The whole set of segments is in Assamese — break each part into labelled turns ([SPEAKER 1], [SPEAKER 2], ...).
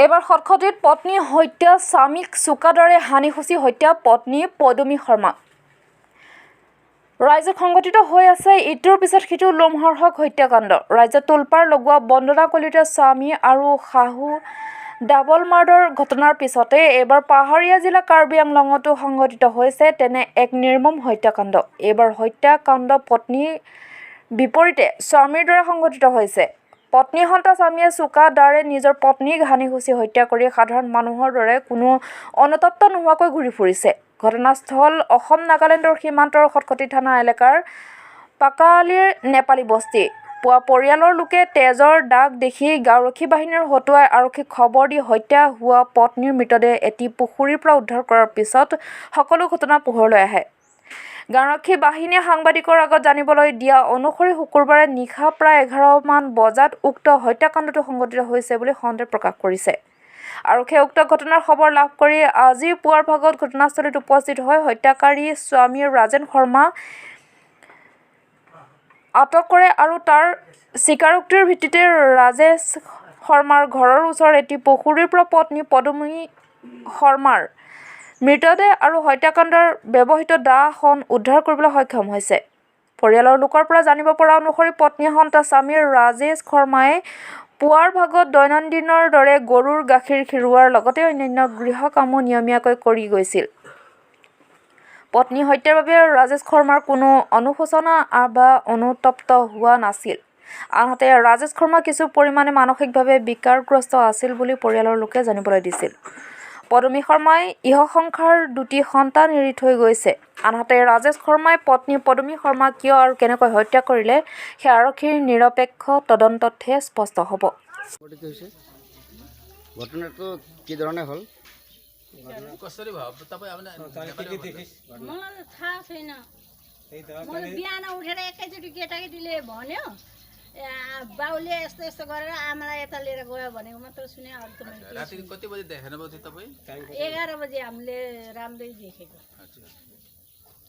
[SPEAKER 1] এবাৰ খটখটিত পত্নী হত্যা, স্বামীক চোকাদাৰে হানিসূচী হত্যা, পত্নী পদুমী শৰ্মা। ৰাজ্যত সংঘটিত হৈ আছে ইটোৰ পিছত সিটো লোমহৰ্ষক হত্যাকাণ্ড। ৰাজ্যত তোলপাৰ লগোৱা বন্দনা কলিতাৰ স্বামী আৰু শাহু ডাবল মাৰ্ডাৰ ঘটনাৰ পিছতে এইবাৰ পাহাৰীয়া জিলা কাৰ্বি আংলঙতো সংঘটিত হৈছে তেনে এক নিৰ্মম হত্যাকাণ্ড। এইবাৰ হত্যাকাণ্ড পত্নীৰ বিপৰীতে স্বামীৰ দ্বাৰা সংঘটিত হৈছে। পত্নী হন্তা স্বামীয়ে চোকা দাৰে নিজৰ পত্নীক হানিসূচী হত্যা কৰি সাধাৰণ মানুহৰ দৰে কোনো অনুতপ্ত নোহোৱাকৈ ঘূৰি ফুৰিছে। ঘটনাস্থল অসম নাগালেণ্ডৰ সীমান্তৰ খটখটি থানা এলেকাৰ পাকালিৰ নেপালী বস্তি। পুৱা পৰিয়ালৰ লোকে তেজৰ দাগ দেখি গাঁওৰক্ষী বাহিনীৰ হতুৱাই আৰক্ষীক খবৰ দি হত্যা হোৱা পত্নীৰ মৃতদেহ এটি পুখুৰীৰ পৰা উদ্ধাৰ কৰাৰ পিছত সকলো ঘটনা পোহৰলৈ আহে। গাঁওৰক্ষী বাহিনীয়ে সাংবাদিকৰ আগত জানিবলৈ দিয়া অনুসৰি শুকুৰবাৰে নিশা প্ৰায় 11 মান বজাত উক্ত হত্যাকাণ্ডটো সংঘটিত হৈছে বুলি সন্দেহ প্ৰকাশ কৰিছে। আৰক্ষীয়ে উক্ত ঘটনাৰ খবৰ লাভ কৰি আজি পুৱাৰ ভাগত ঘটনাস্থলীত উপস্থিত হৈ হত্যাকাৰী স্বামী ৰাজেন শৰ্মা আটক কৰে আৰু তাৰ স্বীকাৰোক্তিৰ ভিত্তিতে ৰাজেশ শৰ্মাৰ ঘৰৰ ওচৰৰ এটি পুখুৰীৰ পৰা পত্নী পদুমী শৰ্মাৰ মৃতদেহ আৰু হত্যাকাণ্ডৰ ব্যৱহৃত দা-খন উদ্ধাৰ কৰিবলৈ সক্ষম হৈছে। পৰিয়ালৰ লোকৰ পৰা জানিব পৰা অনুসৰি পত্নী হন্তা স্বামী ৰাজেশ শৰ্মাই পুৱাৰ ভাগত দৈনন্দিনৰ দৰে গৰুৰ গাখীৰ খিৰোৱাৰ লগতে অন্যান্য গৃহ কামো নিয়মীয়াকৈ কৰি গৈছিল। পত্নী হত্যাৰ বাবে ৰাজেশ শৰ্মাৰ কোনো অনুশোচনা বা অনুতপ্ত হোৱা নাছিল। আনহাতে ৰাজেশ শৰ্মা কিছু পৰিমাণে মানসিকভাৱে বিকাৰগ্ৰস্ত আছিল বুলি পৰিয়ালৰ লোকে জানিবলৈ দিছিল। পদুমী শৰ্মাই ইহসংসাৰ 2টি সন্তান এৰি থৈ গৈছে। আনহাতে ৰাজেশ শৰ্মাই পত্নী পদুমী শৰ্মাক কিয় আৰু কেনেকৈ হত্যা কৰিলে সেয়া আৰক্ষীৰ নিৰপেক্ষ তদন্ততহে স্পষ্ট হ'ব।
[SPEAKER 2] ঘটনাটো কি ধৰণে হ'ল?
[SPEAKER 3] बिहान उठेर एकैचोटि केटाकेटी दिले भन्यो बाउले यस्तो यस्तो गरेर आमालाई यता लिएर गयो भनेको मात्र सुने। अरू त मैले
[SPEAKER 4] राति कति बजे देख्नुभयो तपाईँ?
[SPEAKER 3] 11 बजे हामीले राम्रै देखेको।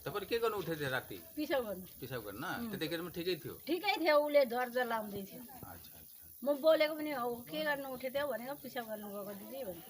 [SPEAKER 4] तपाईँ के गर्नु उठेको थियो राति?
[SPEAKER 3] पिसाब गर्नु।
[SPEAKER 4] पिसाब गर्न त्यतिखेर ठिकै थियो?
[SPEAKER 3] ठिकै थियो, उसले दर्जा लाउँदै थियो।
[SPEAKER 4] अच्छा अच्छा।
[SPEAKER 3] म बोलेको पनि हो के गर्नु उठेको थियो भनेको पिसाब गर्नु गएको दिदी भने।